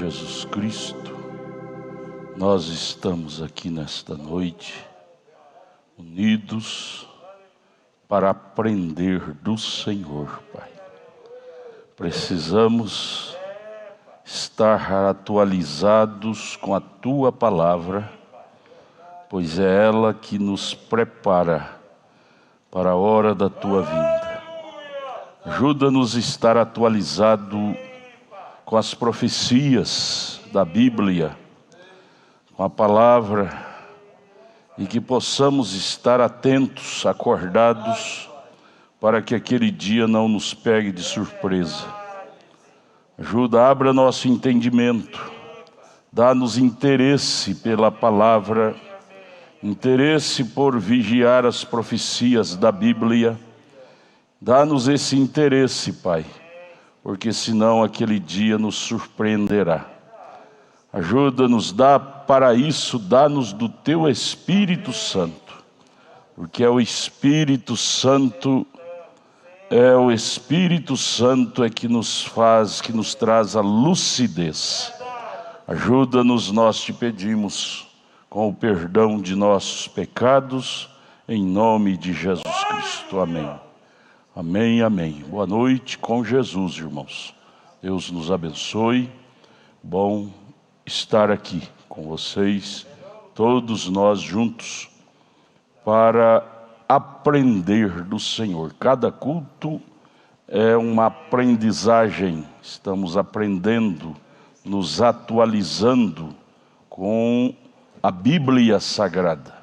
Jesus Cristo, nós estamos aqui nesta noite, unidos para aprender do Senhor, Pai. Precisamos estar atualizados com a Tua Palavra, pois é ela que nos prepara para a hora da Tua vinda. Ajuda-nos a estar atualizado com as profecias da Bíblia, com a Palavra, e que possamos estar atentos, acordados, para que aquele dia não nos pegue de surpresa. Ajuda, abra nosso entendimento, dá-nos interesse pela Palavra, interesse por vigiar as profecias da Bíblia. Dá-nos esse interesse, Pai, porque senão aquele dia nos surpreenderá. Ajuda-nos, para isso, dá-nos do Teu Espírito Santo, porque é o Espírito Santo que nos faz, que nos traz a lucidez. Ajuda-nos, nós te pedimos, com o perdão de nossos pecados, em nome de Jesus Cristo. Amém. Amém, amém. Boa noite com Jesus, irmãos. Deus nos abençoe. Bom estar aqui com vocês, todos nós juntos, para aprender do Senhor. Cada culto é uma aprendizagem. Estamos aprendendo, nos atualizando com a Bíblia Sagrada.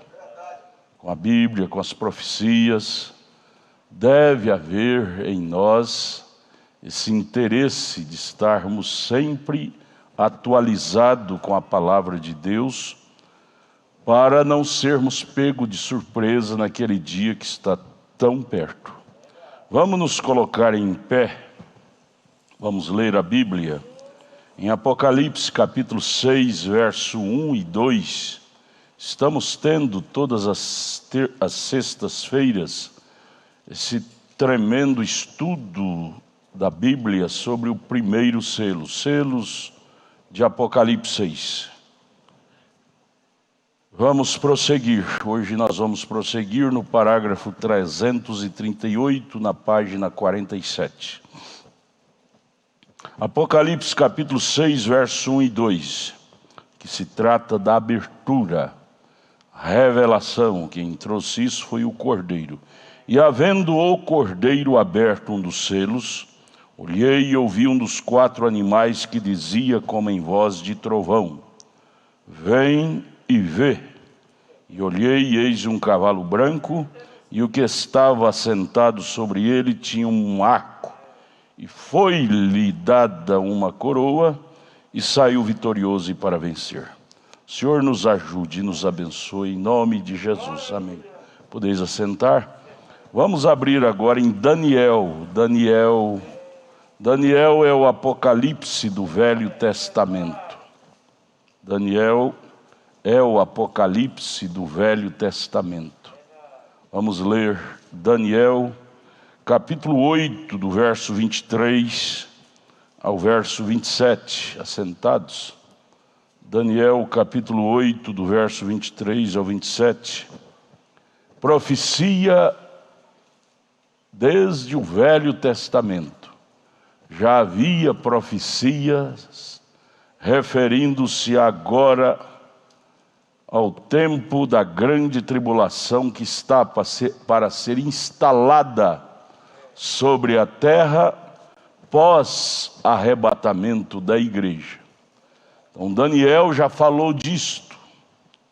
Com a Bíblia, com as profecias. Deve haver em nós esse interesse de estarmos sempre atualizados com a Palavra de Deus, para não sermos pegos de surpresa naquele dia que está tão perto. Vamos nos colocar em pé, vamos ler a Bíblia, em Apocalipse capítulo 6, verso 1 e 2. Estamos tendo todas as sextas-feiras esse tremendo estudo da Bíblia sobre o primeiro selo, selos de Apocalipse 6. Vamos prosseguir. Hoje nós vamos prosseguir no parágrafo 338, na página 47. Apocalipse capítulo 6, verso 1 e 2, que se trata da abertura, revelação. Quem trouxe isso foi o Cordeiro. E havendo o Cordeiro aberto um dos selos, olhei e ouvi um dos 4 animais que dizia como em voz de trovão: vem e vê. E olhei e eis um cavalo branco, e o que estava assentado sobre ele tinha um arco, e foi-lhe dada uma coroa, e saiu vitorioso e para vencer. O Senhor nos ajude e nos abençoe, em nome de Jesus. Amém. Podeis assentar? Vamos abrir agora em Daniel. Daniel é o Apocalipse do Velho Testamento. Daniel é o Apocalipse do Velho Testamento. Vamos ler Daniel, capítulo 8, do verso 23 ao verso 27. Assentados. Daniel, capítulo 8, do verso 23 ao 27. Profecia desde o Velho Testamento. Já havia profecias referindo-se agora ao tempo da grande tribulação que está para ser instalada sobre a terra pós-arrebatamento da igreja. Então Daniel já falou disto,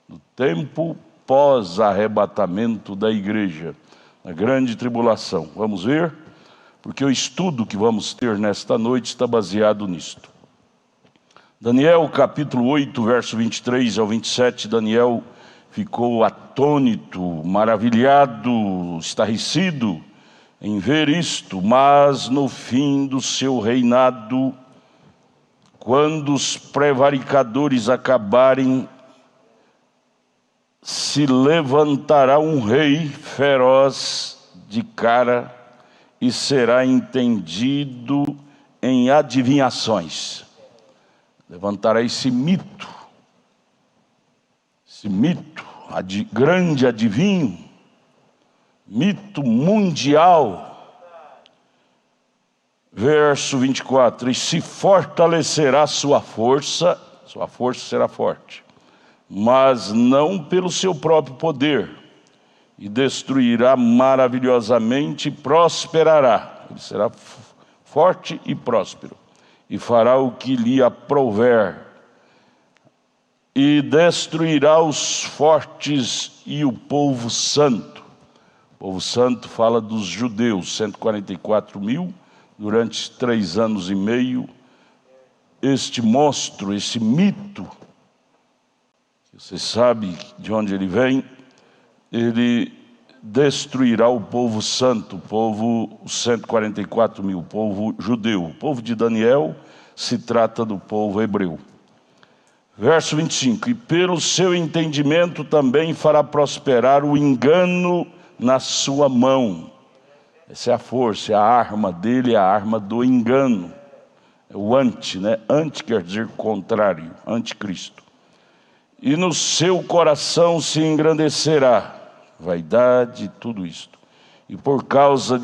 do tempo pós-arrebatamento da igreja, a grande tribulação. Vamos ver? Porque o estudo que vamos ter nesta noite está baseado nisto. Daniel capítulo 8, verso 23 ao 27, Daniel ficou atônito, maravilhado, estarrecido em ver isto, mas no fim do seu reinado, quando os prevaricadores acabarem, se levantará um rei feroz de cara e será entendido em adivinhações. levantará esse mito, grande adivinho, mito mundial. Verso 24: e se fortalecerá sua força será forte, mas não pelo seu próprio poder, e destruirá maravilhosamente e prosperará. Ele será forte e próspero, e fará o que lhe aprouver, e destruirá os fortes e o povo santo. O povo santo fala dos judeus, 144 mil, durante 3 anos e meio. Este monstro, esse mito, você sabe de onde ele vem, ele destruirá o povo santo, o povo, os 144 mil, o povo judeu. O povo de Daniel se trata do povo hebreu. Verso 25: e pelo seu entendimento também fará prosperar o engano na sua mão. Essa é a força, é a arma dele, é a arma do engano. É o anti, né? Anti quer dizer contrário, anticristo. E no seu coração se engrandecerá, vaidade, tudo isto. E por causa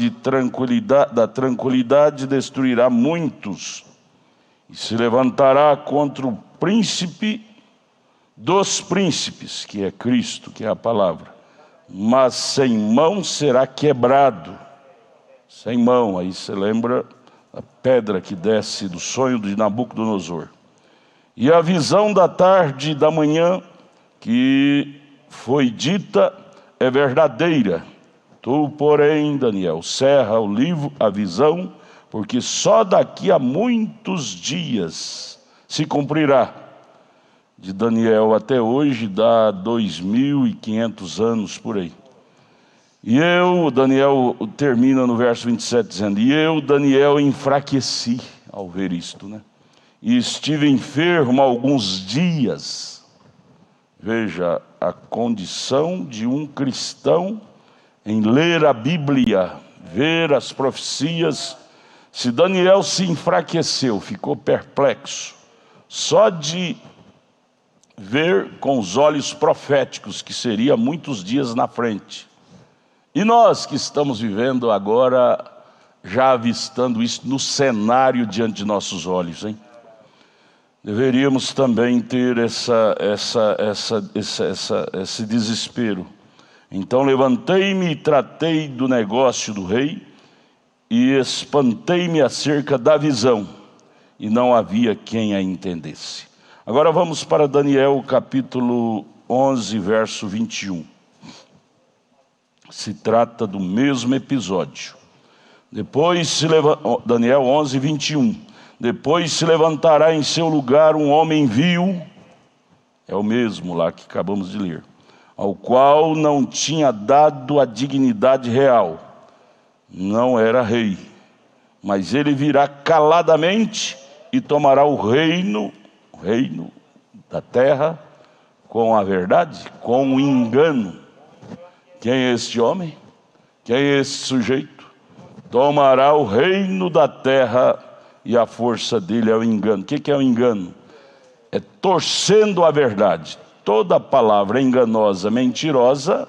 da tranquilidade destruirá muitos, e se levantará contra o príncipe dos príncipes, que é Cristo, que é a palavra, mas sem mão será quebrado. Sem mão, aí você lembra a pedra que desce do sonho de Nabucodonosor. E a visão da tarde e da manhã que foi dita é verdadeira. Tu, porém, Daniel, cerra o livro, a visão, porque só daqui a muitos dias se cumprirá. De Daniel até hoje dá 2.500 anos por aí. E eu, Daniel, termina no verso 27 dizendo: e eu, Daniel, enfraqueci ao ver isto, né? E estive enfermo alguns dias. Veja a condição de um cristão em ler a Bíblia, ver as profecias. Se Daniel se enfraqueceu, ficou perplexo, só de ver com os olhos proféticos, que seria muitos dias na frente. E nós que estamos vivendo agora, já avistando isso no cenário diante de nossos olhos, hein? Deveríamos também ter esse desespero. Então levantei-me e tratei do negócio do rei, e espantei-me acerca da visão, e não havia quem a entendesse. Agora vamos para Daniel capítulo 11, verso 21. Se trata do mesmo episódio. Daniel 11, 21. Depois se levantará em seu lugar um homem vil, é o mesmo lá que acabamos de ler, ao qual não tinha dado a dignidade real, não era rei, mas ele virá caladamente e tomará o reino da terra com a verdade, com o engano. Quem é este homem? Quem é esse sujeito? Tomará o reino da terra, e a força dele é o engano. O que é o engano? É torcendo a verdade. Toda palavra enganosa, mentirosa,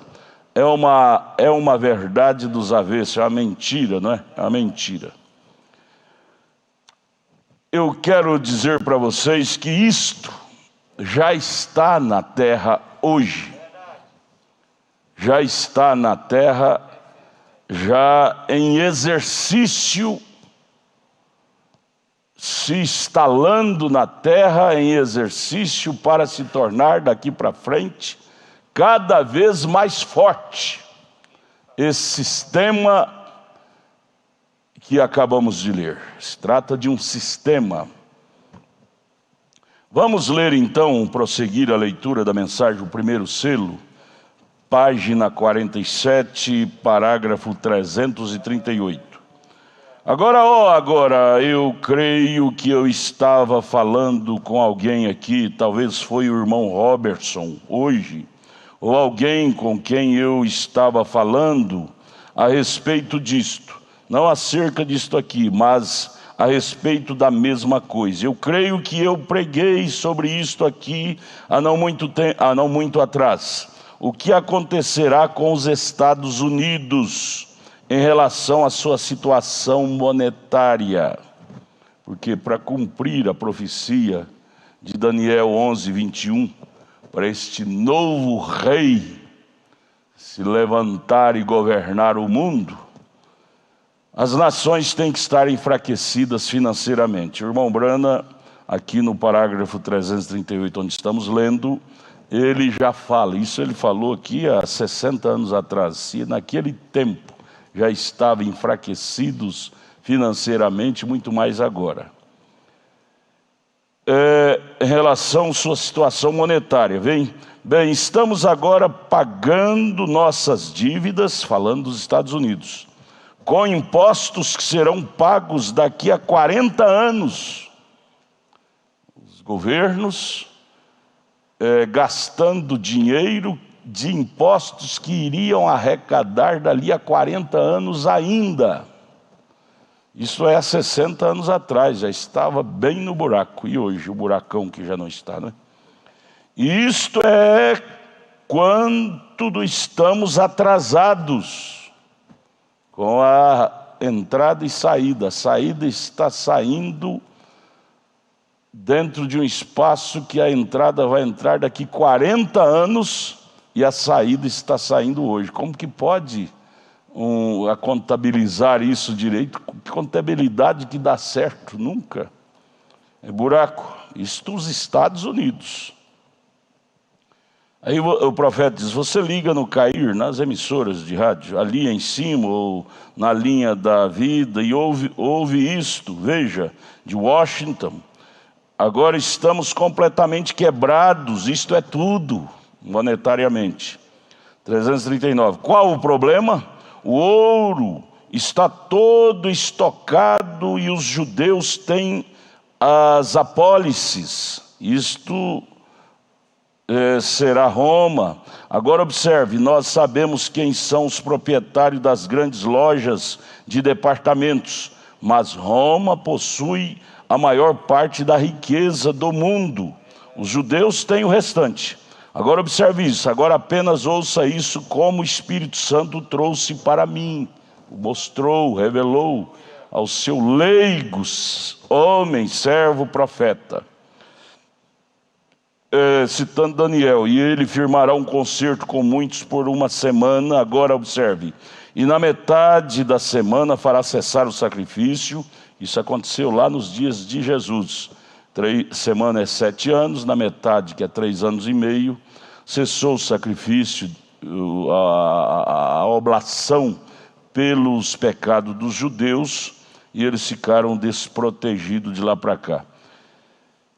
é uma verdade dos avessos, é uma mentira, não é? É uma mentira. Eu quero dizer para vocês que isto já está na terra hoje. Já está na terra, já em exercício, se instalando na terra em exercício para se tornar daqui para frente cada vez mais forte. Esse sistema que acabamos de ler, se trata de um sistema. Vamos ler então, prosseguir a leitura da mensagem, o primeiro selo, página 47, parágrafo 338. Agora eu creio que eu estava falando com alguém aqui, talvez foi o irmão Robertson hoje, ou alguém com quem eu estava falando a respeito disto, não acerca disto aqui, mas a respeito da mesma coisa. Eu creio que eu preguei sobre isto aqui há não muito atrás. O que acontecerá com os Estados Unidos em relação à sua situação monetária? Porque para cumprir a profecia de Daniel 11, 21, para este novo rei se levantar e governar o mundo, as nações têm que estar enfraquecidas financeiramente. O irmão Brana, aqui no parágrafo 338, onde estamos lendo, ele já fala, isso ele falou aqui há 60 anos atrás, se naquele tempo já estavam enfraquecidos financeiramente, muito mais agora. Em relação à sua situação monetária, bem, estamos agora pagando nossas dívidas, falando dos Estados Unidos, com impostos que serão pagos daqui a 40 anos. Os governos gastando dinheiro de impostos que iriam arrecadar dali a 40 anos ainda. Isso é há 60 anos atrás, já estava bem no buraco. E hoje, o buracão que já não está, né? E isto é quanto estamos atrasados com a entrada e saída. A saída está saindo dentro de um espaço que a entrada vai entrar daqui 40 anos e a saída está saindo hoje. Como que pode a contabilizar isso direito? Que contabilidade que dá certo? Nunca. É buraco. Isto os Estados Unidos. Aí o profeta diz, você liga no Cair, nas emissoras de rádio, ali em cima, ou na linha da vida, e ouve isto, veja, de Washington. Agora estamos completamente quebrados, isto é tudo, monetariamente. 339, qual o problema? O ouro está todo estocado e os judeus têm as apólices. Isto será Roma. Agora observe, nós sabemos quem são os proprietários das grandes lojas de departamentos, mas Roma possui a maior parte da riqueza do mundo. Os judeus têm o restante. Agora observe isso, agora apenas ouça isso como o Espírito Santo trouxe para mim, mostrou, revelou ao seu leigo, homem, servo, profeta. Citando Daniel, e ele firmará um concerto com muitos por uma semana, agora observe, e na metade da semana fará cessar o sacrifício. Isso aconteceu lá nos dias de Jesus. Semana é 7 anos, na metade, que é 3 anos e meio, cessou o sacrifício, a oblação pelos pecados dos judeus, e eles ficaram desprotegidos de lá para cá.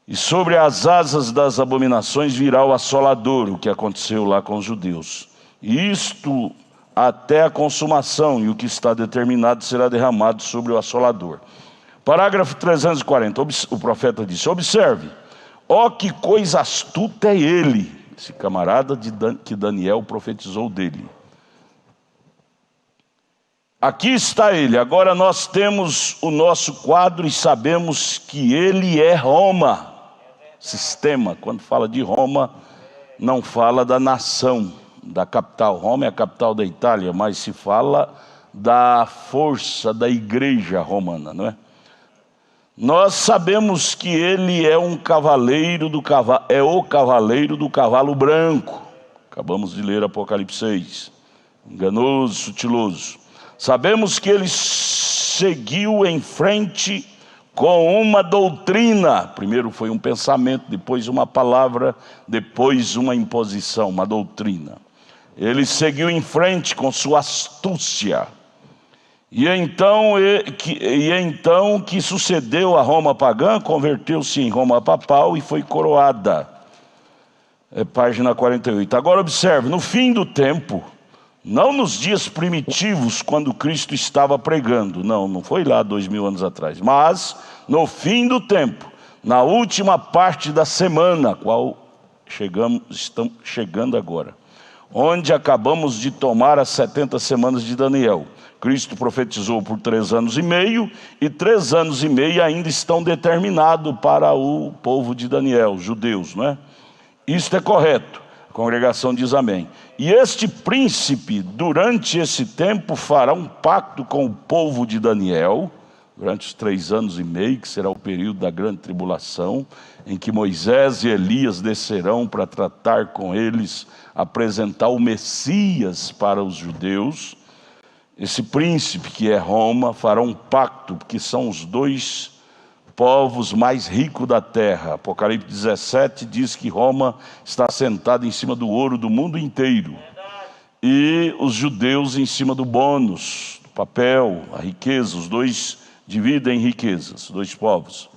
E sobre as asas das abominações virá o assolador, o que aconteceu lá com os judeus. E isto até a consumação, e o que está determinado será derramado sobre o assolador. Parágrafo 340, o profeta disse, observe, ó que coisa astuta é ele, esse camarada que Daniel profetizou dele. Aqui está ele, agora nós temos o nosso quadro e sabemos que ele é Roma. Sistema, quando fala de Roma, não fala da nação, da capital. Roma é a capital da Itália, mas se fala da força da igreja romana, não é? Nós sabemos que ele é um cavaleiro do cavalo, é o cavaleiro do cavalo branco. Acabamos de ler Apocalipse 6. Enganoso, sutiloso. Sabemos que ele seguiu em frente com uma doutrina. Primeiro foi um pensamento, depois uma palavra, depois uma imposição, uma doutrina. Ele seguiu em frente com sua astúcia. E então que sucedeu a Roma pagã, converteu-se em Roma papal e foi coroada. Página 48. Agora observe, no fim do tempo, não nos dias primitivos, quando Cristo estava pregando, não foi lá 2000 anos atrás, mas no fim do tempo, na última parte da semana, qual estamos chegando agora, onde acabamos de tomar as 70 semanas de Daniel. Cristo profetizou por 3 anos e meio, e 3 anos e meio ainda estão determinados para o povo de Daniel, os judeus, não é? Isto é correto. A congregação diz amém. E este príncipe, durante esse tempo, fará um pacto com o povo de Daniel, durante os 3 anos e meio, que será o período da grande tribulação, em que Moisés e Elias descerão para tratar com eles, apresentar o Messias para os judeus. Esse príncipe, que é Roma, fará um pacto, porque são os 2 povos mais ricos da terra. Apocalipse 17 diz que Roma está sentada em cima do ouro do mundo inteiro. E os judeus em cima do bônus, do papel, a riqueza. Os 2 dividem riquezas, os 2 povos.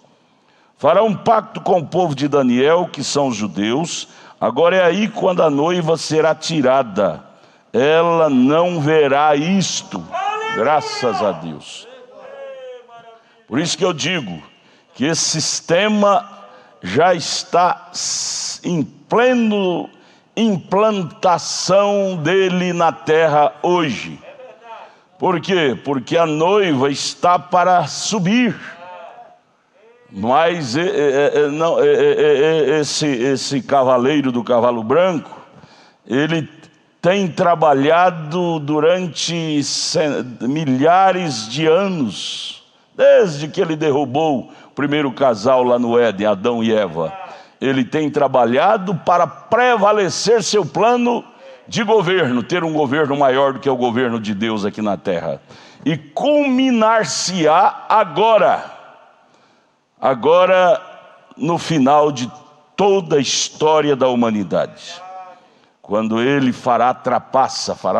Fará um pacto com o povo de Daniel, que são os judeus. Agora é aí quando a noiva será tirada. Ela não verá isto, graças a Deus. Por isso que eu digo que esse sistema já está em pleno implantação dele na terra hoje. Por quê? Porque a noiva está para subir. Mas esse cavaleiro do cavalo branco, ele tem trabalhado durante milhares de anos, desde que ele derrubou o primeiro casal lá no Éden, Adão e Eva. Ele tem trabalhado para prevalecer seu plano de governo, ter um governo maior do que o governo de Deus aqui na terra. E culminar-se-á agora no final de toda a história da humanidade, quando ele fará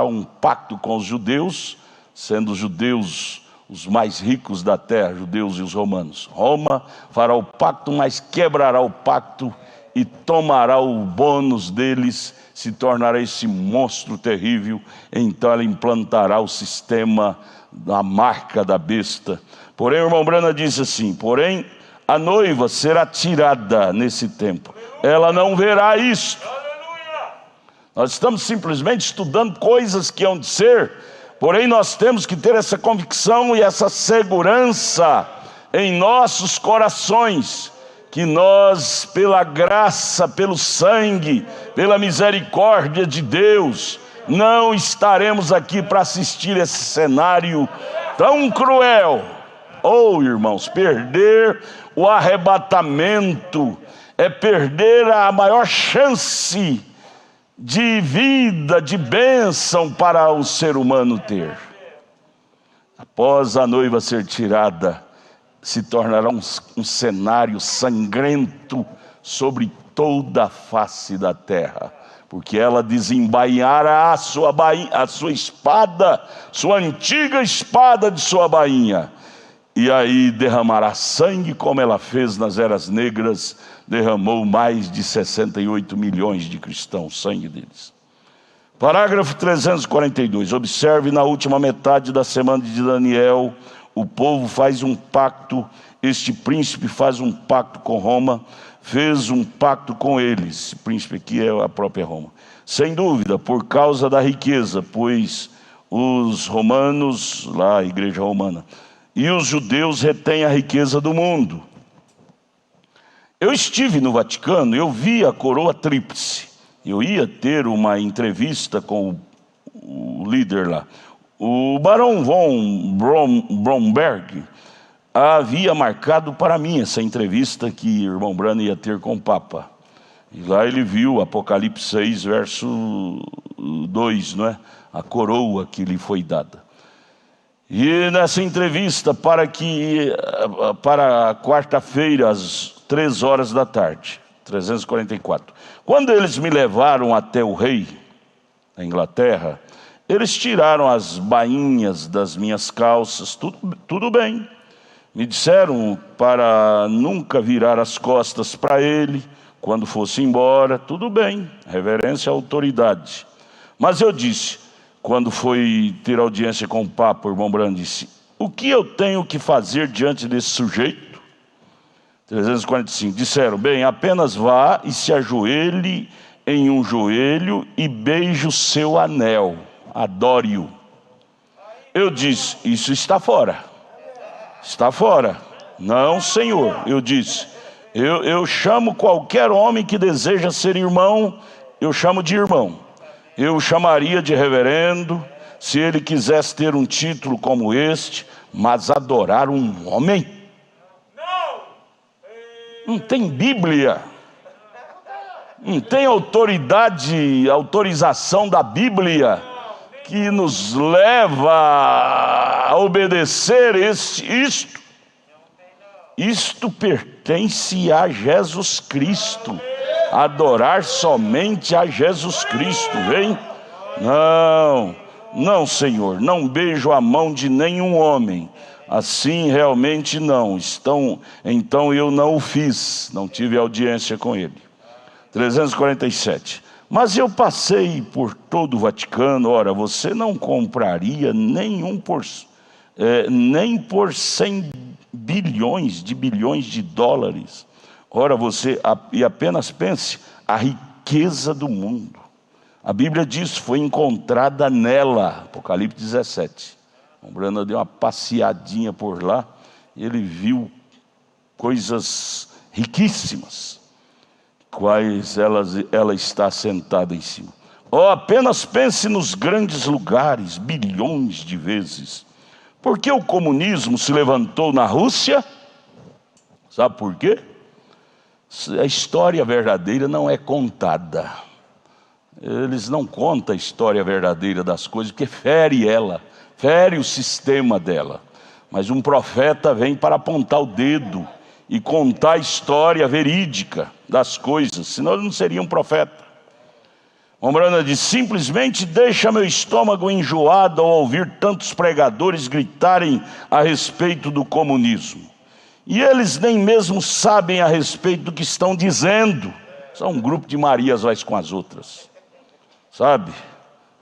um pacto com os judeus, sendo os judeus os mais ricos da terra, judeus e os romanos. Roma fará o pacto, mas quebrará o pacto e tomará o bônus deles, se tornará esse monstro terrível. Então ela implantará o sistema da marca da besta. Porém, o irmão Branham disse assim: porém, a noiva será tirada nesse tempo. Ela não verá isto. Nós estamos simplesmente estudando coisas que hão de ser, porém nós temos que ter essa convicção e essa segurança em nossos corações, que nós, pela graça, pelo sangue, pela misericórdia de Deus, não estaremos aqui para assistir esse cenário tão cruel. Oh, irmãos, perder o arrebatamento é perder a maior chance de vida, de bênção para o ser humano ter. Após a noiva ser tirada, se tornará um cenário sangrento sobre toda a face da terra, porque ela desembainhará a sua espada, sua antiga espada de sua bainha, e aí derramará sangue, como ela fez nas eras negras, derramou mais de 68 milhões de cristãos, sangue deles. Parágrafo 342, observe na última metade da semana de Daniel, o povo faz um pacto, este príncipe faz um pacto com Roma, fez um pacto com eles, esse príncipe aqui é a própria Roma, sem dúvida, por causa da riqueza, pois os romanos, lá a igreja romana, e os judeus retêm a riqueza do mundo. Eu estive no Vaticano, eu vi a coroa tríplice. Eu ia ter uma entrevista com o líder lá. O Barão von Bromberg havia marcado para mim essa entrevista que o irmão Branham ia ter com o Papa. E lá ele viu Apocalipse 6, verso 2, não é? A coroa que lhe foi dada. E nessa entrevista, para quarta-feira, às 3 horas da tarde, 344. Quando eles me levaram até o rei, na Inglaterra, eles tiraram as bainhas das minhas calças, tudo bem. Me disseram para nunca virar as costas para ele, quando fosse embora, tudo bem, reverência à autoridade. Mas eu disse, quando foi ter audiência com o Papa, o irmão Branham disse: o que eu tenho que fazer diante desse sujeito? 345, disseram: bem, apenas vá e se ajoelhe em um joelho e beije o seu anel, adore-o. Eu disse: isso está fora. Está fora. Não, Senhor. Eu disse: eu chamo qualquer homem que deseja ser irmão, eu chamo de irmão. Eu chamaria de reverendo, se ele quisesse ter um título como este, mas adorar um homem? Não tem Bíblia. Não tem autorização da Bíblia que nos leva a obedecer isto. Isto pertence a Jesus Cristo. Adorar somente a Jesus Cristo, vem? Não, Senhor, não beijo a mão de nenhum homem. Assim realmente não. Então eu não o fiz, não tive audiência com ele. 347. Mas eu passei por todo o Vaticano. Ora, você não compraria nem por 100 bilhões de dólares. Ora, e apenas pense, a riqueza do mundo. A Bíblia diz, foi encontrada nela, Apocalipse 17. O Brana deu uma passeadinha por lá, ele viu coisas riquíssimas, quais ela está sentada em cima. Apenas pense nos grandes lugares, bilhões de vezes. Por que o comunismo se levantou na Rússia? Sabe por quê? A história verdadeira não é contada. Eles não contam a história verdadeira das coisas, porque fere o sistema dela. Mas um profeta vem para apontar o dedo e contar a história verídica das coisas, senão ele não seria um profeta. Ombrana diz: simplesmente deixa meu estômago enjoado ao ouvir tantos pregadores gritarem a respeito do comunismo. E eles nem mesmo sabem a respeito do que estão dizendo. São um grupo de Marias vai com as outras, sabe?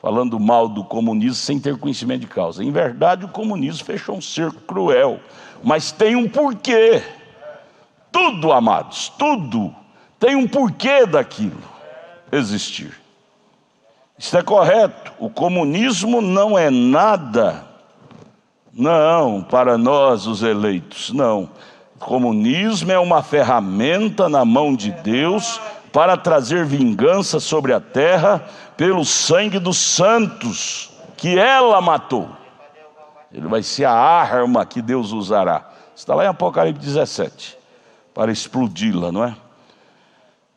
Falando mal do comunismo sem ter conhecimento de causa. Em verdade, o comunismo fechou um cerco cruel, mas tem um porquê. Tudo, amados, tudo tem um porquê daquilo existir. Isso é correto. O comunismo não é nada, não, para nós os eleitos, não. O comunismo é uma ferramenta na mão de Deus para trazer vingança sobre a terra pelo sangue dos santos que ela matou. Ele vai ser a arma que Deus usará. Está lá em Apocalipse 17, para explodi-la, não é?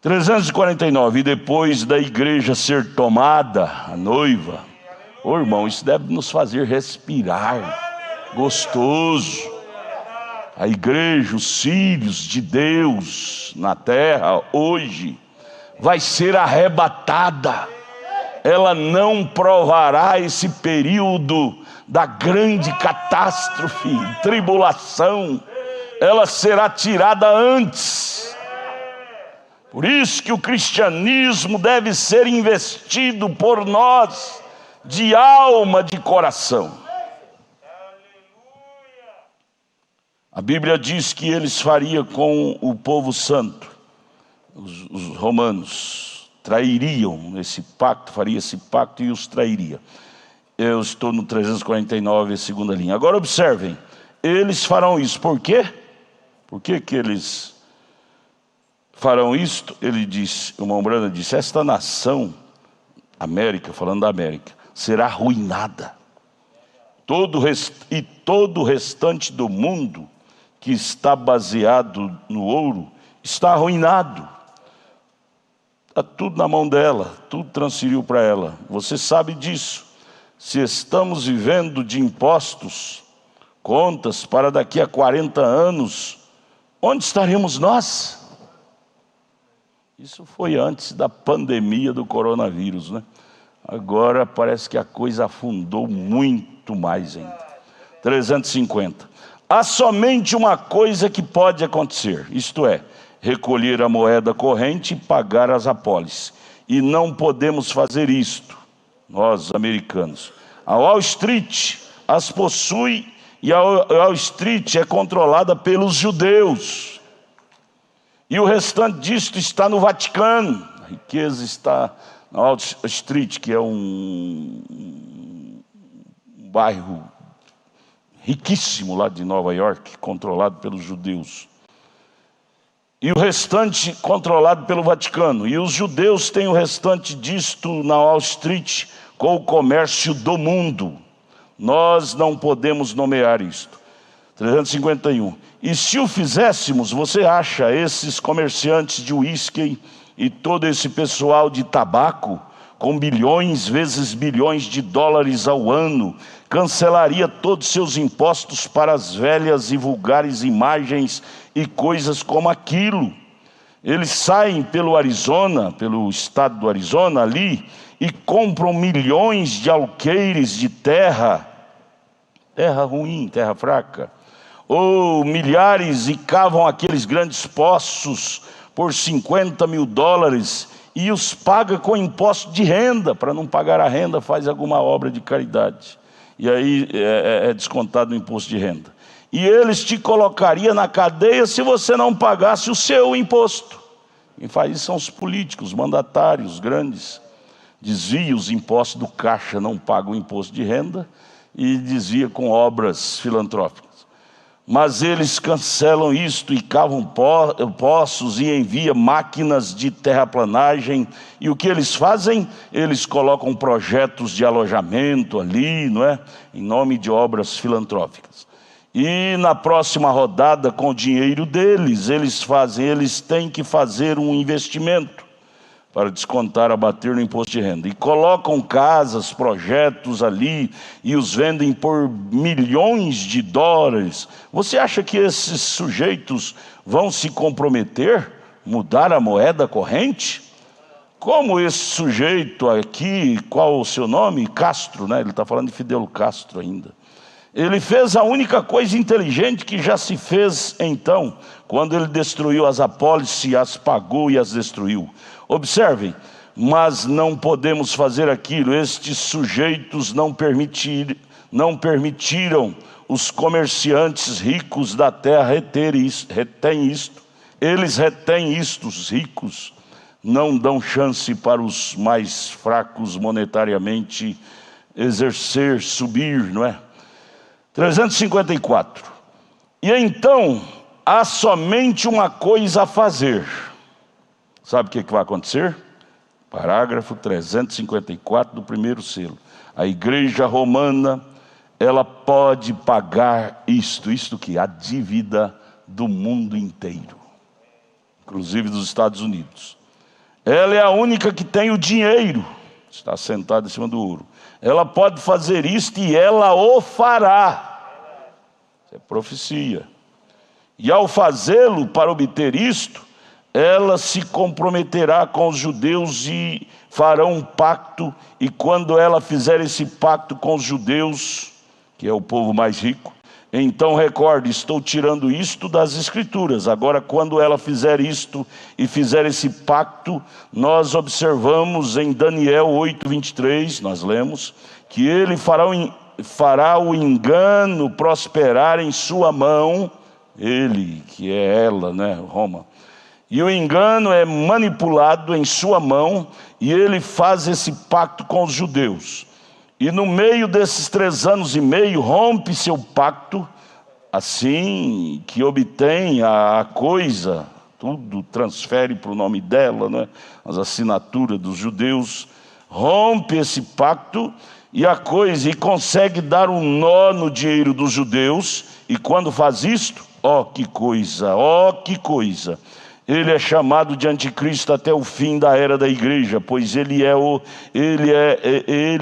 349, e depois da igreja ser tomada, a noiva. Irmão, isso deve nos fazer respirar, gostoso. A igreja, os filhos de Deus na terra, hoje, vai ser arrebatada. Ela não provará esse período da grande catástrofe, tribulação. Ela será tirada antes. Por isso que o cristianismo deve ser investido por nós, de alma, de coração. A Bíblia diz que eles fariam com o povo santo, os romanos, trairiam esse pacto, faria esse pacto e os trairia. Eu estou no 349, a segunda linha. Agora observem, eles farão isso, por quê? Por que eles farão isto? Ele disse, o irmão Brana disse, esta nação, América, falando da América, será arruinada. Todo o restante do mundo que está baseado no ouro está arruinado. Está tudo na mão dela, tudo transferiu para ela. Você sabe disso. Se estamos vivendo de impostos, contas para daqui a 40 anos, onde estaremos nós? Isso foi antes da pandemia do coronavírus, né? Agora parece que a coisa afundou muito mais ainda. 350. Há somente uma coisa que pode acontecer, isto é, recolher a moeda corrente e pagar as apólices. E não podemos fazer isto, nós americanos. A Wall Street as possui e a Wall Street é controlada pelos judeus. E o restante disto está no Vaticano. A riqueza está na Wall Street, que é um bairro riquíssimo lá de Nova York, controlado pelos judeus. E o restante controlado pelo Vaticano. E os judeus têm o restante disto na Wall Street com o comércio do mundo. Nós não podemos nomear isto. 351. E se o fizéssemos, você acha esses comerciantes de uísque e todo esse pessoal de tabaco, com bilhões vezes bilhões de dólares ao ano, cancelaria todos seus impostos para as velhas e vulgares imagens e coisas como aquilo? Eles saem pelo Arizona, pelo estado do Arizona ali, e compram milhões de alqueires de terra ruim, terra fraca, ou milhares, e cavam aqueles grandes poços por 50 mil dólares e os paga com imposto de renda. Para não pagar a renda, faz alguma obra de caridade, e aí é descontado o imposto de renda. E eles te colocariam na cadeia se você não pagasse o seu imposto. Quem faz isso são os políticos, os mandatários grandes. Desvia os impostos do caixa, não paga o imposto de renda, e desvia com obras filantrópicas. Mas eles cancelam isto e cavam poços e enviam máquinas de terraplanagem. E o que eles fazem? Eles colocam projetos de alojamento ali, não é? Em nome de obras filantrópicas. E na próxima rodada, com o dinheiro deles, eles têm que fazer um investimento para descontar, abater no imposto de renda. E colocam casas, projetos ali, e os vendem por milhões de dólares. Você acha que esses sujeitos vão se comprometer, mudar a moeda corrente? Como esse sujeito aqui, qual o seu nome? Castro, né? Ele está falando de Fidel Castro ainda. Ele fez a única coisa inteligente que já se fez então, quando ele destruiu as apólices, as pagou e as destruiu. Observem, mas não podemos fazer aquilo. Estes sujeitos não permitiram os comerciantes ricos da terra retém isto. Eles retêm isto, os ricos não dão chance para os mais fracos monetariamente exercer, subir, não é? 354. E então há somente uma coisa a fazer. Sabe o que vai acontecer? Parágrafo 354 do primeiro selo. A igreja romana, ela pode pagar isto que? A dívida do mundo inteiro, inclusive dos Estados Unidos. Ela é a única que tem o dinheiro, está sentada em cima do ouro. Ela pode fazer isto e ela o fará. Isso é profecia. E ao fazê-lo, para obter isto, ela se comprometerá com os judeus e farão um pacto. E quando ela fizer esse pacto com os judeus, que é o povo mais rico, então recorde, estou tirando isto das Escrituras. Agora, quando ela fizer isto e fizer esse pacto, nós observamos em Daniel 8:23, nós lemos, que ele fará o engano prosperar em sua mão, ele, que é ela, né, Roma. E o engano é manipulado em sua mão, e ele faz esse pacto com os judeus. E no meio desses 3 anos e meio, rompe seu pacto, assim que obtém a coisa, tudo transfere para o nome dela, né? As assinaturas dos judeus, rompe esse pacto e a coisa, e consegue dar um nó no dinheiro dos judeus. E quando faz isto, ó que coisa, ele é chamado de anticristo até o fim da era da igreja, pois ele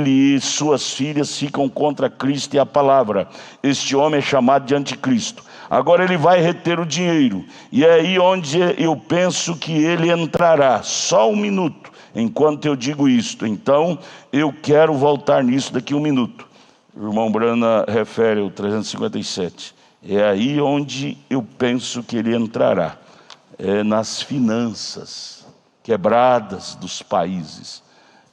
e suas filhas ficam contra Cristo e a palavra. Este homem é chamado de anticristo. Agora ele vai reter o dinheiro, e é aí onde eu penso que ele entrará. Só um minuto, enquanto eu digo isto. Então eu quero voltar nisso daqui 1 minuto. O irmão Brana refere ao 357. É aí onde eu penso que ele entrará. Nas finanças quebradas dos países.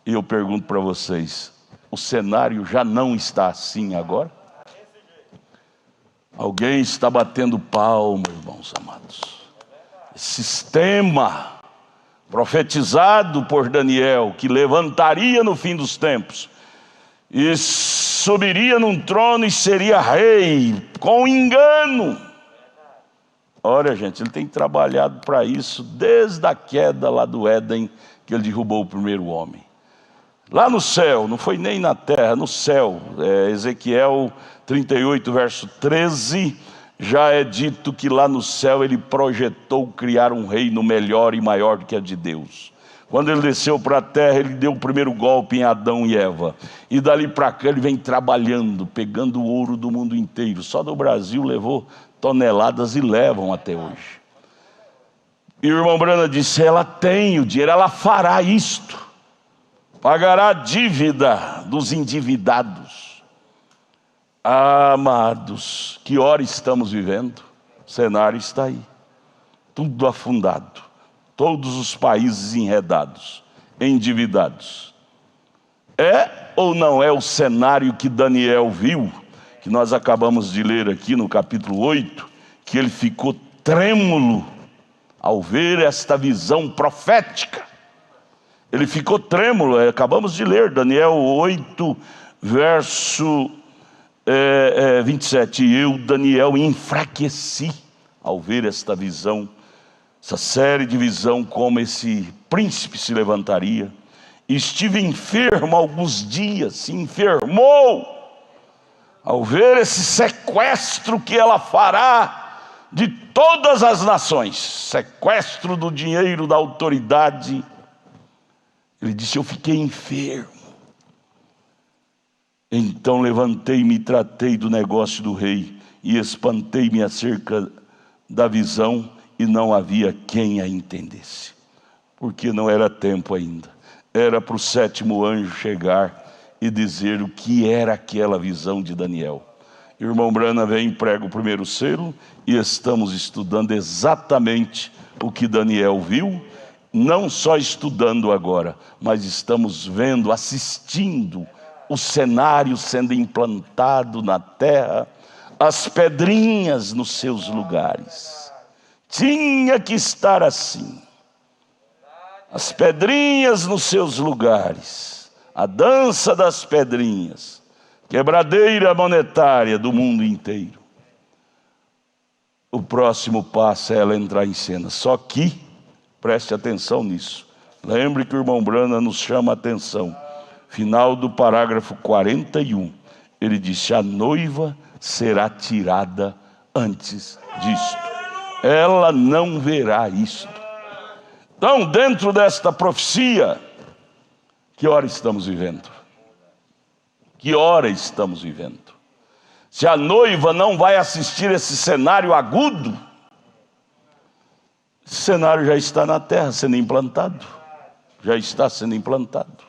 E eu pergunto para vocês, o cenário já não está assim agora? Alguém está batendo palma, irmãos amados. Esse sistema profetizado por Daniel, que levantaria no fim dos tempos, isso subiria num trono e seria rei, com engano. Olha, gente, ele tem trabalhado para isso desde a queda lá do Éden, que ele derrubou o primeiro homem. Lá no céu, não foi nem na terra, no céu, Ezequiel 38, verso 13, já é dito que lá no céu ele projetou criar um reino melhor e maior do que a de Deus. Quando ele desceu para a terra, ele deu o primeiro golpe em Adão e Eva. E dali para cá ele vem trabalhando, pegando o ouro do mundo inteiro. Só do Brasil levou toneladas e levam até hoje. E o irmão Brana disse, ela tem o dinheiro, ela fará isto. Pagará a dívida dos endividados. Amados, que hora estamos vivendo? O cenário está aí. Tudo afundado. Todos os países enredados, endividados. É ou não é o cenário que Daniel viu, que nós acabamos de ler aqui no capítulo 8, que ele ficou trêmulo ao ver esta visão profética? Ele ficou trêmulo, acabamos de ler, Daniel 8, verso 27. E eu, Daniel, enfraqueci ao ver esta visão, essa série de visão, como esse príncipe se levantaria. Estive enfermo alguns dias, se enfermou, ao ver esse sequestro que ela fará de todas as nações, sequestro do dinheiro, da autoridade. Ele disse, eu fiquei enfermo. Então levantei-me e tratei do negócio do rei, e espantei-me acerca da visão, e não havia quem a entendesse, porque não era tempo ainda. Era para o sétimo anjo chegar e dizer o que era aquela visão de Daniel. Irmão Brana vem e prega o primeiro selo, e estamos estudando exatamente o que Daniel viu, não só estudando agora, mas estamos vendo, assistindo o cenário sendo implantado na terra, as pedrinhas nos seus lugares. Tinha que estar assim, as pedrinhas nos seus lugares, a dança das pedrinhas, quebradeira monetária do mundo inteiro. O próximo passo é ela entrar em cena, só que, preste atenção nisso, lembre que o irmão Brana nos chama a atenção, final do parágrafo 41, ele disse, a noiva será tirada antes disto. Ela não verá isto. Então, dentro desta profecia, que hora estamos vivendo? Que hora estamos vivendo? Se a noiva não vai assistir esse cenário agudo, esse cenário já está na terra sendo implantado. Já está sendo implantado.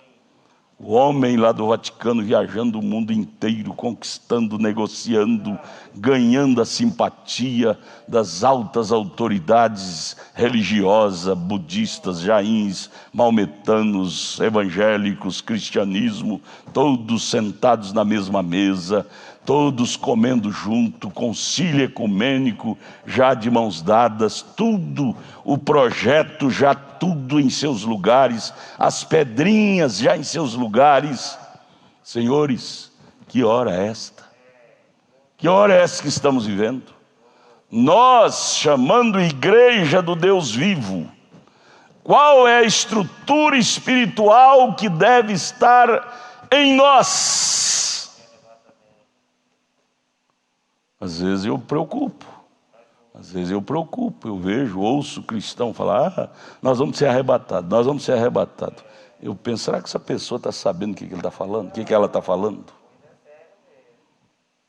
O homem lá do Vaticano viajando o mundo inteiro, conquistando, negociando, ganhando a simpatia das altas autoridades religiosas, budistas, jains, maometanos, evangélicos, cristianismo, todos sentados na mesma mesa, todos comendo junto, concílio ecumênico já de mãos dadas, tudo, o projeto já tudo em seus lugares, as pedrinhas já em seus lugares. Senhores, que hora é esta? Que hora é essa que estamos vivendo? Nós, chamando igreja do Deus vivo, qual é a estrutura espiritual que deve estar em nós? Às vezes eu preocupo, eu vejo, ouço cristão falar, nós vamos ser arrebatados, Eu penso, será que essa pessoa está sabendo o que ele está falando? O que ela está falando?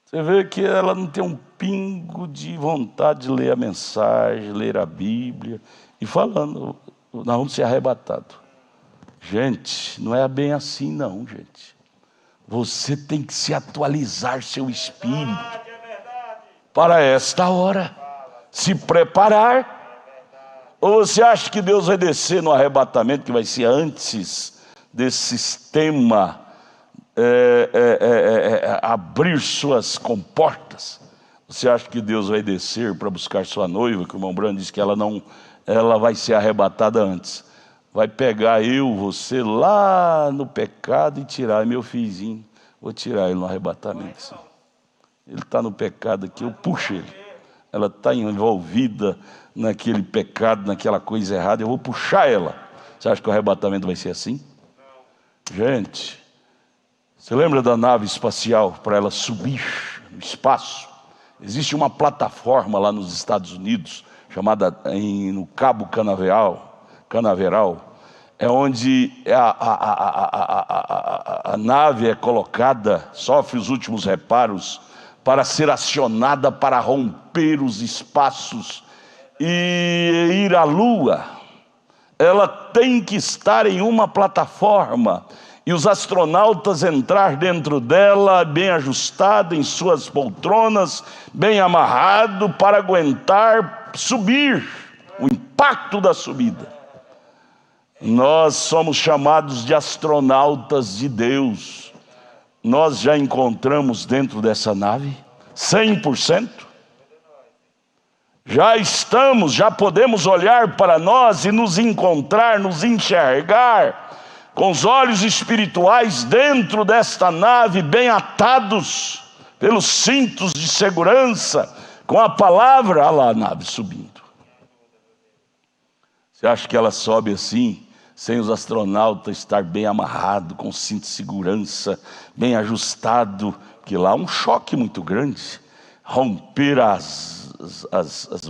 Você vê que ela não tem um pingo de vontade de ler a mensagem, ler a Bíblia, e falando, nós vamos ser arrebatados. Gente, não é bem assim não, gente. Você tem que se atualizar seu espírito para esta hora, se preparar. Ou você acha que Deus vai descer no arrebatamento, que vai ser antes desse sistema abrir suas comportas? Você acha que Deus vai descer para buscar sua noiva, que o irmão Brando disse que ela vai ser arrebatada antes? Vai pegar eu, você lá no pecado e tirar meu filhinho. Vou tirar ele no arrebatamento. Assim. Ele está no pecado aqui, eu puxo ele. Ela está envolvida naquele pecado, naquela coisa errada, eu vou puxar ela. Você acha que o arrebatamento vai ser assim? Gente, você lembra da nave espacial para ela subir no espaço? Existe uma plataforma lá nos Estados Unidos, chamada no Cabo Canaveral, é onde a nave é colocada, sofre os últimos reparos, para ser acionada para romper os espaços e ir à Lua. Ela tem que estar em uma plataforma e os astronautas entrar dentro dela bem ajustado em suas poltronas, bem amarrado para aguentar subir, o impacto da subida. Nós somos chamados de astronautas de Deus. Nós já encontramos dentro dessa nave 100%. Já podemos olhar para nós e nos encontrar, nos enxergar com os olhos espirituais dentro desta nave, bem atados pelos cintos de segurança, com a palavra. Olha lá a nave subindo. Você acha que ela sobe assim, sem os astronautas estar bem amarrado, com cinto de segurança, bem ajustado? Porque lá é um choque muito grande, romper as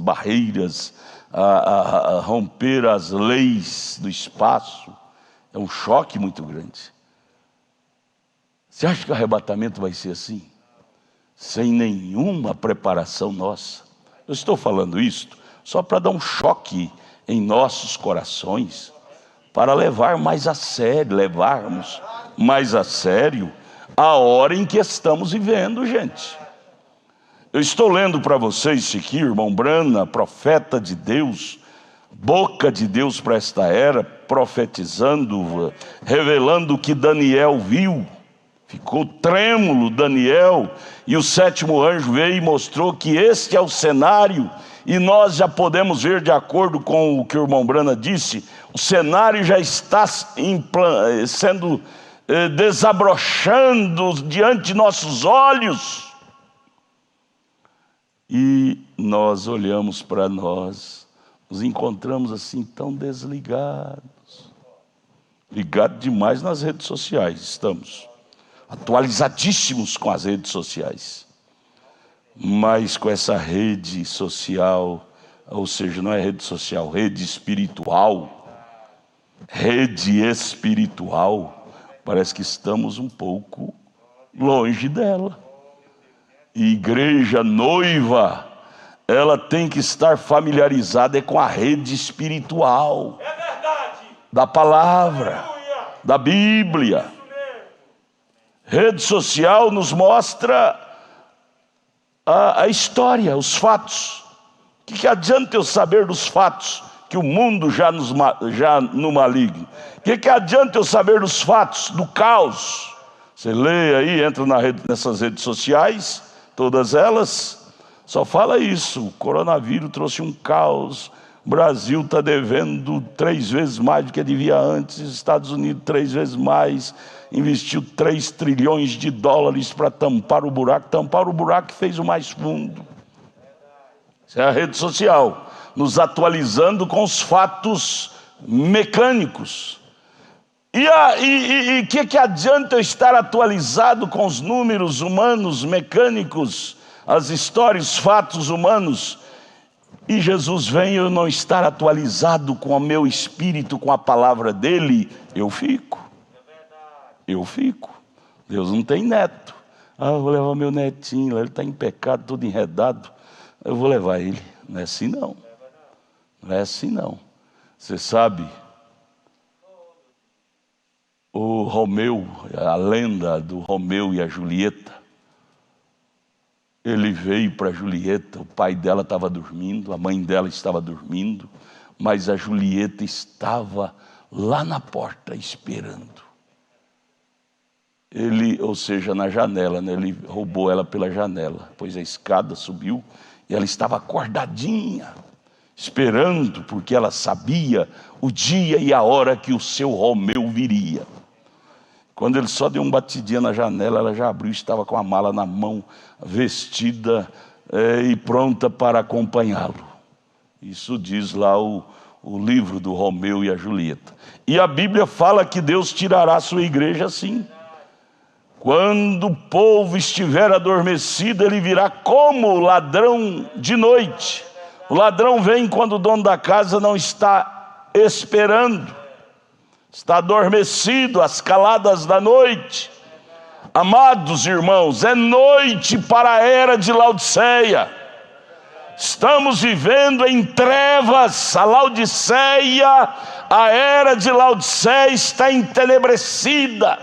barreiras, romper as leis do espaço, é um choque muito grande. Você acha que o arrebatamento vai ser assim? Sem nenhuma preparação nossa? Eu estou falando isto só para dar um choque em nossos corações, para levarmos mais a sério a hora em que estamos vivendo, gente. Eu estou lendo para vocês aqui, irmão Brana, profeta de Deus, boca de Deus para esta era, profetizando, revelando o que Daniel viu. Ficou trêmulo Daniel, e o sétimo anjo veio e mostrou que este é o cenário, e nós já podemos ver, de acordo com o que o irmão Brana disse, o cenário já está sendo desabrochando diante de nossos olhos. E nós olhamos para nós, nos encontramos assim tão desligados, ligados demais nas redes sociais, estamos atualizadíssimos com as redes sociais, mas com essa rede social, ou seja, não é rede social, rede espiritual, parece que estamos um pouco longe dela. E igreja noiva, ela tem que estar familiarizada com a rede espiritual, da palavra, da Bíblia. Rede social nos mostra a história, os fatos. O que adianta eu saber dos fatos que o mundo já no maligno? O que adianta eu saber dos fatos do caos? Você lê aí, entra nessas redes sociais, todas elas, só fala isso. O coronavírus trouxe um caos, o Brasil está devendo 3 vezes mais do que devia antes, os Estados Unidos 3 vezes mais, investiu 3 trilhões de dólares para tampar o buraco e fez o mais fundo. Isso é a rede social, nos atualizando com os fatos mecânicos. E que adianta eu estar atualizado com os números humanos, mecânicos, as histórias, os fatos humanos, e Jesus vem e eu não estar atualizado com o meu espírito, com a palavra dele? Eu fico. Deus não tem neto. Eu vou levar meu netinho, ele está em pecado, todo enredado, eu vou levar ele. Não é assim não. Não é assim não. Você sabe, o Romeu, a lenda do Romeu e a Julieta, ele veio para Julieta, o pai dela estava dormindo, a mãe dela estava dormindo, mas a Julieta estava lá na porta esperando. Ou seja, na janela, né? Ele roubou ela pela janela, pois a escada subiu e ela estava acordadinha, esperando, porque ela sabia o dia e a hora que o seu Romeu viria. Quando ele só deu uma batidinha na janela, ela já abriu, estava com a mala na mão, vestida e pronta para acompanhá-lo. Isso diz lá o livro do Romeu e a Julieta. E a Bíblia fala que Deus tirará a sua igreja assim. Quando o povo estiver adormecido, ele virá como ladrão de noite. O ladrão vem quando o dono da casa não está esperando, está adormecido às caladas da noite. Amados irmãos, é noite para a era de Laodiceia. Estamos vivendo em trevas. A Laodiceia, a era de Laodiceia está entenebrecida.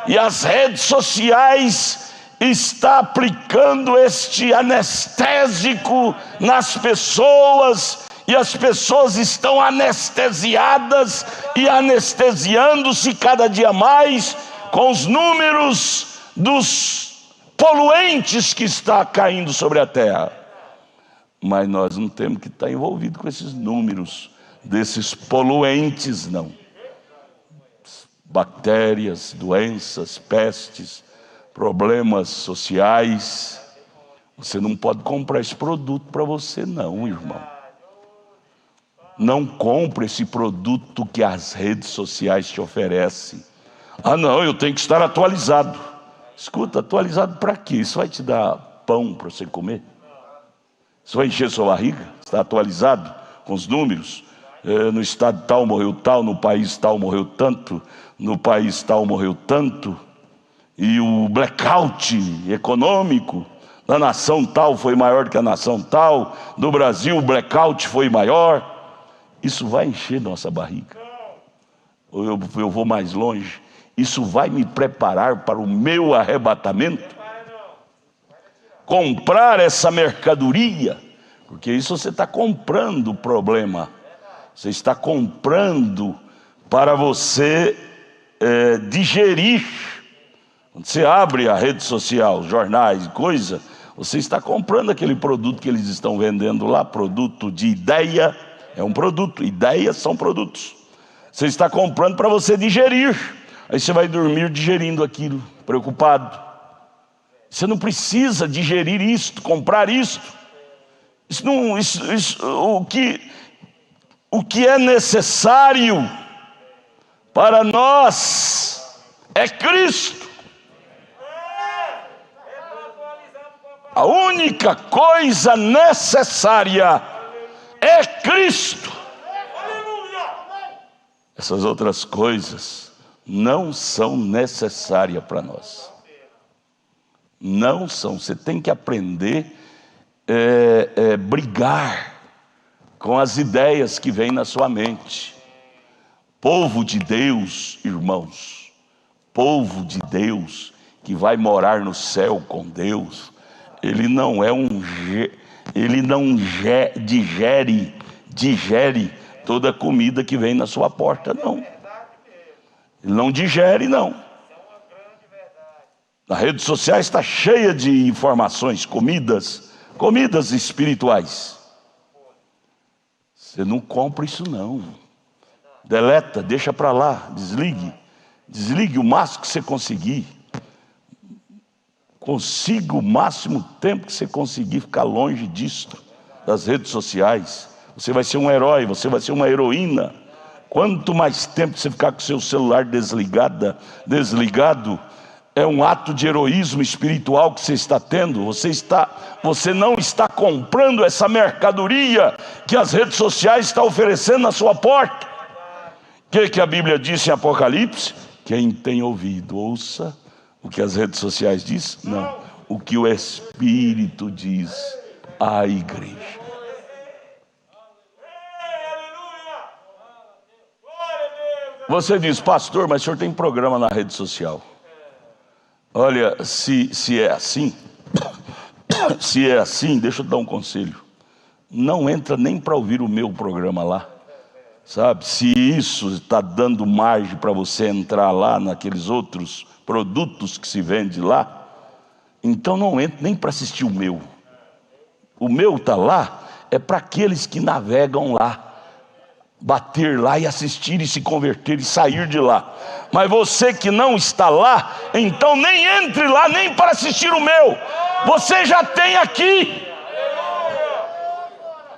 E as redes sociais estão aplicando este anestésico nas pessoas. E as pessoas estão anestesiadas e anestesiando-se cada dia mais com os números dos poluentes que está caindo sobre a terra. Mas nós não temos que estar envolvidos com esses números desses poluentes, não. Bactérias, doenças, pestes, problemas sociais. Você não pode comprar esse produto para você não, irmão. Não compre esse produto que as redes sociais te oferecem. Ah não, eu tenho que estar atualizado. Escuta, atualizado para quê? Isso vai te dar pão para você comer? Isso vai encher sua barriga? Está atualizado com os números? No estado tal morreu tal, no país tal morreu tanto, no país tal morreu tanto. E o blackout econômico da nação tal foi maior do que a nação tal. No Brasil o blackout foi maior. Isso vai encher nossa barriga. Ou eu vou mais longe. Isso vai me preparar para o meu arrebatamento? Comprar essa mercadoria, porque isso você está comprando o problema. Você está comprando para você digerir. Quando você abre a rede social, jornais e coisa, você está comprando aquele produto que eles estão vendendo lá, produto de ideia. É um produto, ideias são produtos. Você está comprando para você digerir. Aí você vai dormir digerindo aquilo, preocupado. Você não precisa digerir isto, comprar isto. O que é necessário para nós é Cristo. A única coisa necessária é Cristo. Essas outras coisas não são necessárias para nós. Não são. Você tem que aprender brigar com as ideias que vêm na sua mente. Povo de Deus, irmãos, povo de Deus que vai morar no céu com Deus, ele não digere toda a comida que vem na sua porta, não. Ele não digere, não. A rede social está cheia de informações, comidas espirituais. Você não compra isso não. Deleta, deixa para lá, desligue o máximo que você conseguir. Consiga o máximo tempo que você conseguir ficar longe disso, das redes sociais. Você vai ser um herói, você vai ser uma heroína. Quanto mais tempo você ficar com o seu celular desligado, é um ato de heroísmo espiritual que você está tendo. Você não está comprando essa mercadoria que as redes sociais estão oferecendo na sua porta. O que a Bíblia diz em Apocalipse? Quem tem ouvido, ouça o que as redes sociais dizem. Não, o que o Espírito diz à igreja. Você diz, pastor, mas o senhor tem programa na rede social. Olha, se é assim, deixa eu te dar um conselho. Não entra nem para ouvir o meu programa lá. Sabe, se isso está dando margem para você entrar lá naqueles outros produtos que se vende lá, então não entra nem para assistir o meu. O meu está lá, é para aqueles que navegam lá. bater lá e assistir e se converter e sair de lá. Mas você que não está lá, então nem entre lá nem para assistir o meu. Você já tem aqui.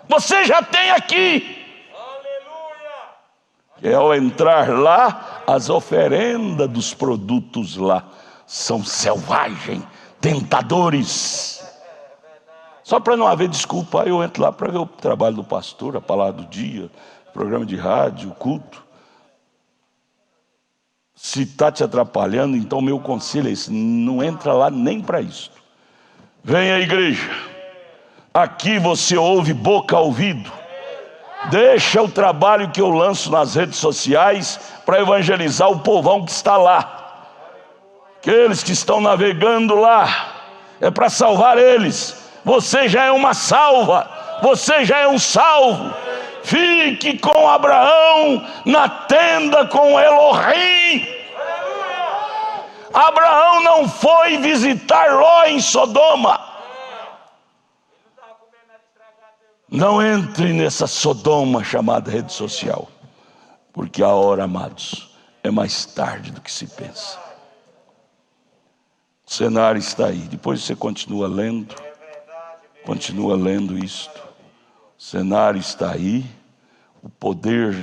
Você já tem aqui. E ao entrar lá, as oferendas dos produtos lá são selvagens, tentadores. Só para não haver desculpa, eu entro lá para ver o trabalho do pastor, a palavra do dia, programa de rádio, culto. Se está te atrapalhando, então meu conselho é esse: não entra lá nem para isso. Vem à igreja, aqui você ouve boca a ouvido. Deixa o trabalho que eu lanço nas redes sociais para evangelizar o povão que está lá. Aqueles que estão navegando lá, é para salvar eles. Você já é uma salva, você já é um salvo. Fique com Abraão na tenda com Elohim. Abraão não foi visitar Ló em Sodoma. Não entre nessa Sodoma chamada rede social, porque a hora, amados, é mais tarde do que se pensa. O cenário está aí. Depois você continua lendo isto. O cenário está aí. O poder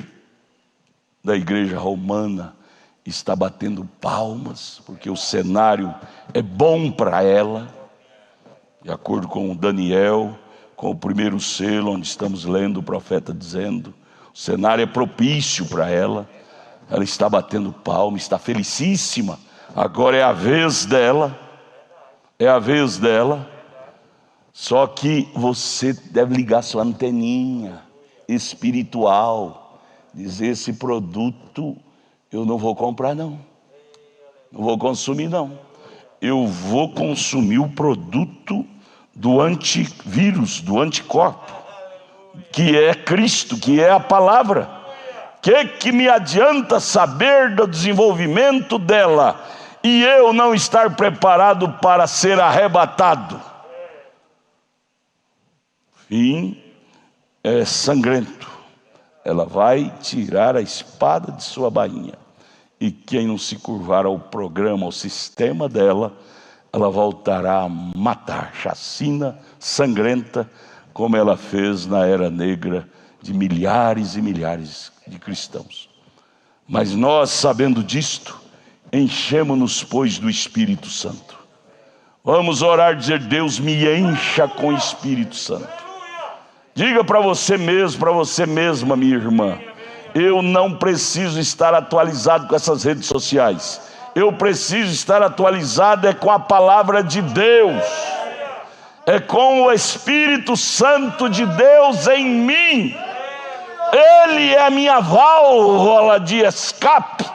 da igreja romana está batendo palmas, porque o cenário é bom para ela, de acordo com Daniel, com o primeiro selo, onde estamos lendo o profeta dizendo, o cenário é propício para ela. Ela está batendo palma, está felicíssima. Agora é a vez dela. Só que você deve ligar sua anteninha espiritual, dizer: esse produto eu não vou comprar não vou consumir não. Eu vou consumir o produto do antivírus, do anticorpo, que é Cristo, que é a palavra. Que me adianta saber do desenvolvimento dela e eu não estar preparado para ser arrebatado? Fim é sangrento. Ela vai tirar a espada de sua bainha, e quem não se curvar ao programa, ao sistema dela, ela voltará a matar, chacina sangrenta, como ela fez na era negra de milhares e milhares de cristãos. Mas nós, sabendo disto, enchemos-nos, pois, do Espírito Santo. Vamos orar, dizer: Deus, me encha com o Espírito Santo. Diga para você mesmo, para você mesma, minha irmã: eu não preciso estar atualizado com essas redes sociais. Eu preciso estar atualizado com a palavra de Deus. É com o Espírito Santo de Deus em mim. Ele é a minha válvula de escape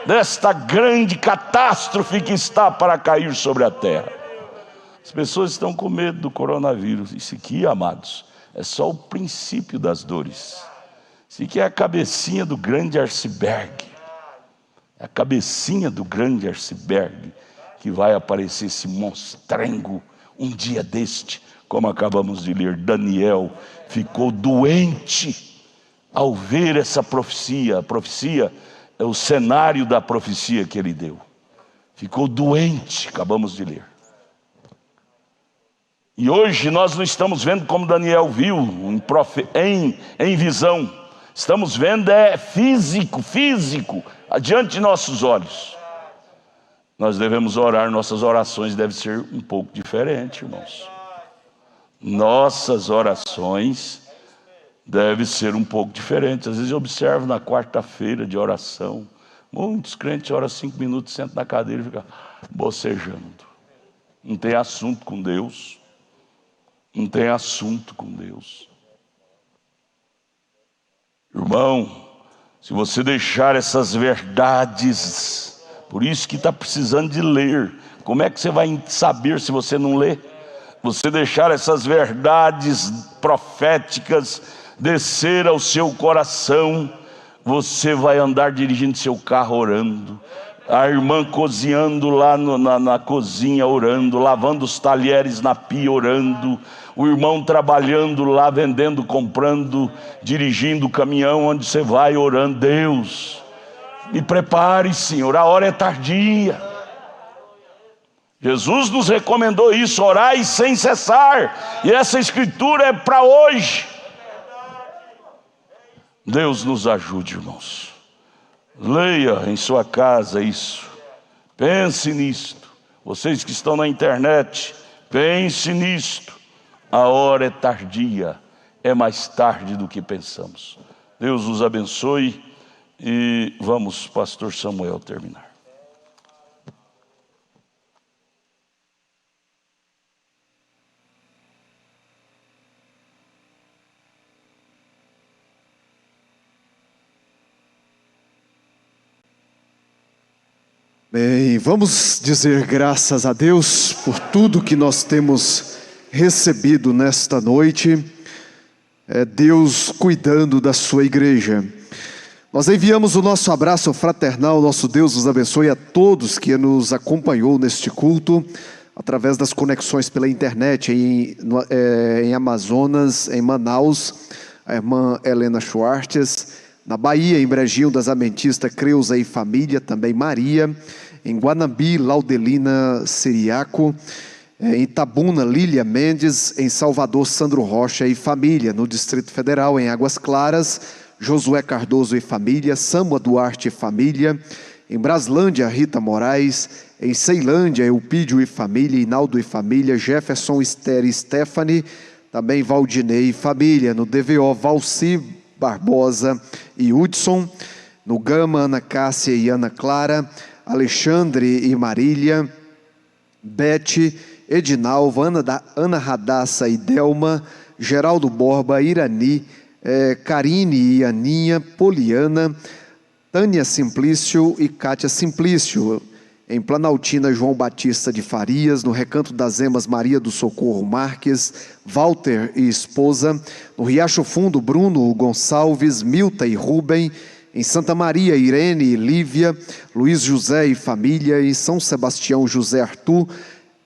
desta grande catástrofe que está para cair sobre a terra. As pessoas estão com medo do coronavírus. Isso aqui, amados, é só o princípio das dores. Isso aqui é a cabecinha do grande iceberg. É a cabecinha do grande iceberg que vai aparecer esse monstrengo um dia deste, como acabamos de ler. Daniel ficou doente ao ver essa profecia. A profecia é o cenário da profecia que ele deu. Ficou doente, acabamos de ler. E hoje nós não estamos vendo como Daniel viu em visão. Estamos vendo físico, adiante de nossos olhos. Nós devemos orar, nossas orações devem ser um pouco diferentes, irmãos. Nossas orações devem ser um pouco diferentes. Às vezes eu observo na quarta-feira de oração, muitos crentes oram 5 minutos, sentam na cadeira e ficam bocejando. Não tem assunto com Deus. Não tem assunto com Deus. Irmão, se você deixar essas verdades, por isso que está precisando de ler. Como é que você vai saber se você não lê? Você deixar essas verdades proféticas descer ao seu coração, você vai andar dirigindo seu carro orando, A irmã cozinhando lá na cozinha, orando, lavando os talheres na pia, orando. O irmão trabalhando lá, vendendo, comprando, dirigindo o caminhão onde você vai, orando. Deus, me prepare, Senhor, a hora é tardia. Jesus nos recomendou isso, orai sem cessar. E essa escritura é para hoje. Deus nos ajude, irmãos. Leia em sua casa isso. Pense nisto. Vocês que estão na internet, pense nisto. A hora é tardia. É mais tarde do que pensamos. Deus nos abençoe. E vamos, pastor Samuel, terminar. Bem, vamos dizer graças a Deus por tudo que nós temos recebido nesta noite. É Deus cuidando da sua igreja. Nós enviamos o nosso abraço fraternal, nosso Deus nos abençoe a todos que nos acompanhou neste culto, através das conexões pela internet em Amazonas, em Manaus, a irmã Helena Schwartz. Na Bahia, em Brejinho das Adventistas, Creuza e família, também Maria. Em Guanambi, Laudelina Siriaco. Em Itabuna, Lília Mendes. Em Salvador, Sandro Rocha e família. No Distrito Federal, em Águas Claras, Josué Cardoso e família. Samuel Duarte e família. Em Braslândia, Rita Moraes. Em Ceilândia, Eupídio e família. Inaldo e família. Jefferson, Esther e Stephanie. Também Valdinei e família. No DVO, Valci Barbosa e Hudson. No Gama, Ana Cássia e Ana Clara. Alexandre e Marília. Bete, Edinalva, Ana Radassa e Delma. Geraldo Borba, Irani, Karine e Aninha, Poliana, Tânia Simplício e Cátia Simplício. Em Planaltina, João Batista de Farias. No Recanto das Emas, Maria do Socorro Marques, Walter e esposa. No Riacho Fundo, Bruno Gonçalves, Milta e Rubem. Em Santa Maria, Irene e Lívia. Luiz José e família. Em São Sebastião, José Arthur,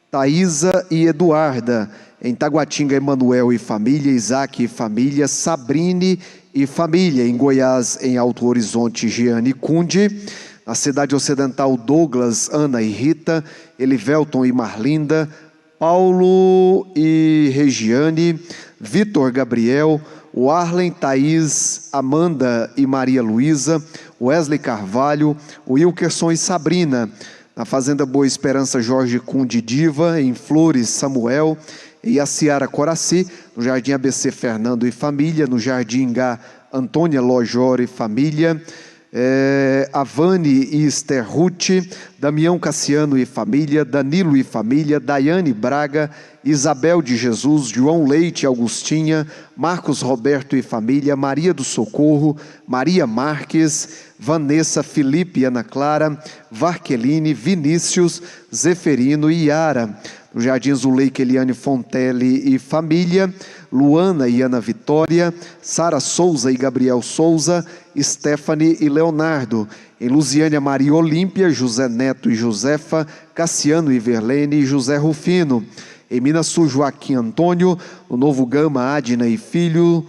Thaísa e Eduarda. Em Taguatinga, Emanuel e família. Isaac e família. Sabrine e família. Em Goiás, em Alto Horizonte, Giane Cunde. Na Cidade Ocidental, Douglas, Ana e Rita, Elivelton e Marlinda, Paulo e Regiane, Vitor Gabriel, Warlen, Thaís, Amanda e Maria Luísa, Wesley Carvalho, Wilkerson e Sabrina. Na Fazenda Boa Esperança, Jorge Cunde Diva. Em Flores, Samuel e a Ciara Coraci. No Jardim ABC, Fernando e família. No Jardim Gá, Antônia Lojor e família. Avani e Esther Ruth, Damião Cassiano e família, Danilo e família, Daiane Braga, Isabel de Jesus, João Leite e Augustinha, Marcos Roberto e família, Maria do Socorro, Maria Marques, Vanessa, Felipe e Ana Clara, Varqueline, Vinícius, Zeferino e Yara. No Jardim Zuleika, Eliane Fontelli e família, Luana e Ana Vitória, Sara Souza e Gabriel Souza, Stephanie e Leonardo. Em Lusiânia, Maria Olímpia, José Neto e Josefa, Cassiano e Verlene e José Rufino. Em Minas Sul, Joaquim Antônio. No Novo Gama, Adna e filhos,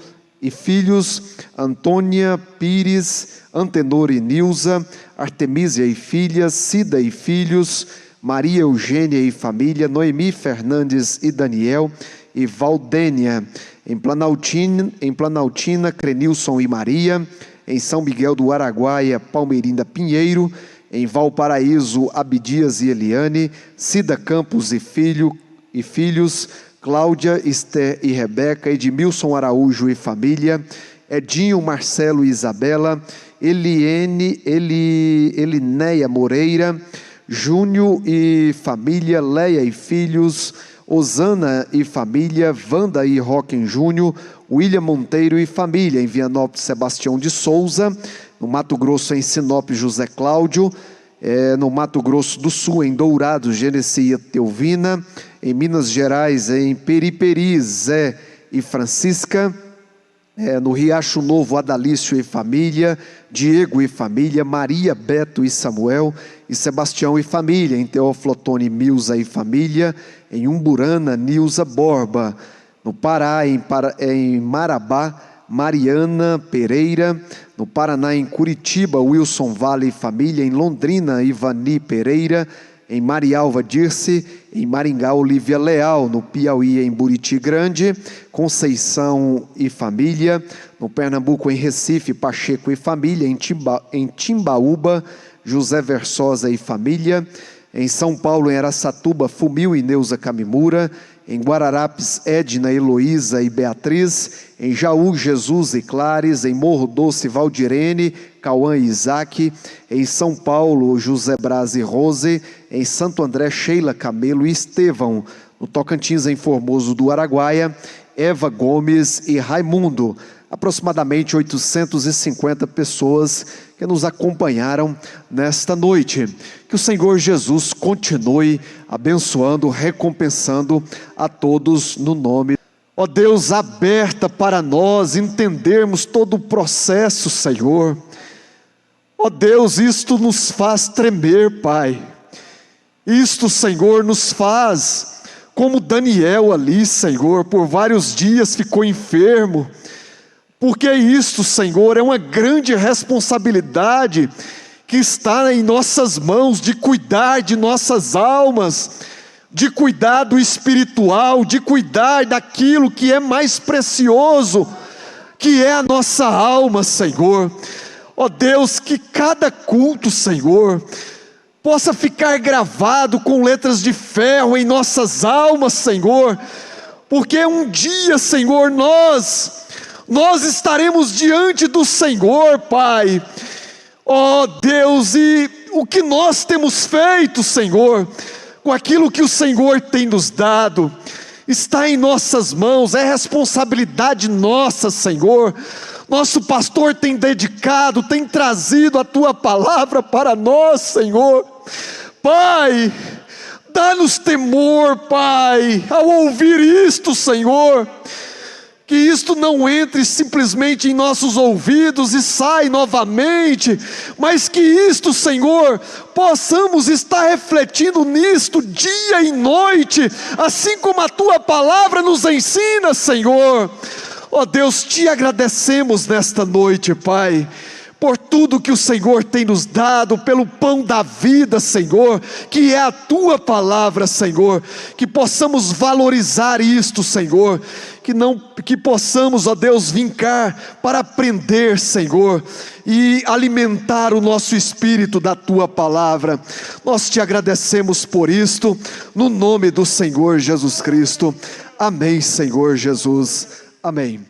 Antônia Pires, Antenor e Nilza, Artemísia e filhas, Cida e filhos, Maria Eugênia e família, Noemi Fernandes e Daniel e Valdênia. Em Planaltina, Crenilson e Maria. Em São Miguel do Araguaia, Palmeirinda Pinheiro. Em Valparaíso, Abdias e Eliane, Cida Campos e filhos, Cláudia, Esther e Rebeca, Edmilson Araújo e família, Edinho, Marcelo e Isabela, Elinéia Moreira, Júnior e família, Leia e filhos, Osana e família, Wanda e Roquem Júnior, William Monteiro e família. Em Vianópolis, Sebastião de Souza. No Mato Grosso, em Sinop, José Cláudio. No Mato Grosso do Sul, em Dourados, Genesia Teuvina. Em Minas Gerais, em Periperi, Zé e Francisca. no Riacho Novo, Adalício e família, Diego e família, Maria, Beto e Samuel, e Sebastião e família, em Teófilo Otoni, Milza e família, em Umburana, Nilza Borba, no Pará, em Marabá, Mariana Pereira, no Paraná, em Curitiba, Wilson Vale e família, em Londrina, Ivani Pereira, em Marialva Dirce, em Maringá, Olívia Leal, no Piauí, em Buriti Grande, Conceição e família, no Pernambuco, em Recife, Pacheco e família, em Timbaúba, José Versosa e família, em São Paulo, em Araçatuba, Fumil e Neuza Camimura, em Guararapes, Edna, Heloísa e Beatriz, em Jaú, Jesus e Clares, em Morro Doce, Valdirene, Cauã e Isaac, em São Paulo, José Braz e Rose, em Santo André, Sheila, Camelo e Estevão, no Tocantins, em Formoso do Araguaia, Eva Gomes e Raimundo, aproximadamente 850 pessoas que nos acompanharam nesta noite. Que o Senhor Jesus continue abençoando, recompensando a todos no nome. Ó Deus, aberta para nós entendermos todo o processo, Senhor. Ó Deus, isto nos faz tremer, Pai. Isto, Senhor, nos faz, como Daniel ali, Senhor, por vários dias ficou enfermo. Porque isto, Senhor, é uma grande responsabilidade que está em nossas mãos, de cuidar de nossas almas, de cuidar do espiritual, de cuidar daquilo que é mais precioso, que é a nossa alma, Senhor. Ó Deus, que cada culto, Senhor, possa ficar gravado com letras de ferro em nossas almas, Senhor, porque um dia, Senhor, nós estaremos diante do Senhor, Pai. Ó Deus, e o que nós temos feito, Senhor, com aquilo que o Senhor tem nos dado, está em nossas mãos, é responsabilidade nossa, Senhor. Nosso pastor tem dedicado, tem trazido a Tua palavra para nós, Senhor. Pai, dá-nos temor, Pai, ao ouvir isto, Senhor. Que isto não entre simplesmente em nossos ouvidos e saia novamente, mas que isto, Senhor, possamos estar refletindo nisto dia e noite, assim como a Tua palavra nos ensina, Senhor. Ó Deus, Te agradecemos nesta noite, Pai, por tudo que o Senhor tem nos dado, pelo pão da vida, Senhor, que é a Tua palavra, Senhor, que possamos valorizar isto, Senhor, que possamos, ó Deus, vincar para aprender, Senhor, e alimentar o nosso espírito da Tua palavra. Nós Te agradecemos por isto, no nome do Senhor Jesus Cristo. Amém, Senhor Jesus. Amém.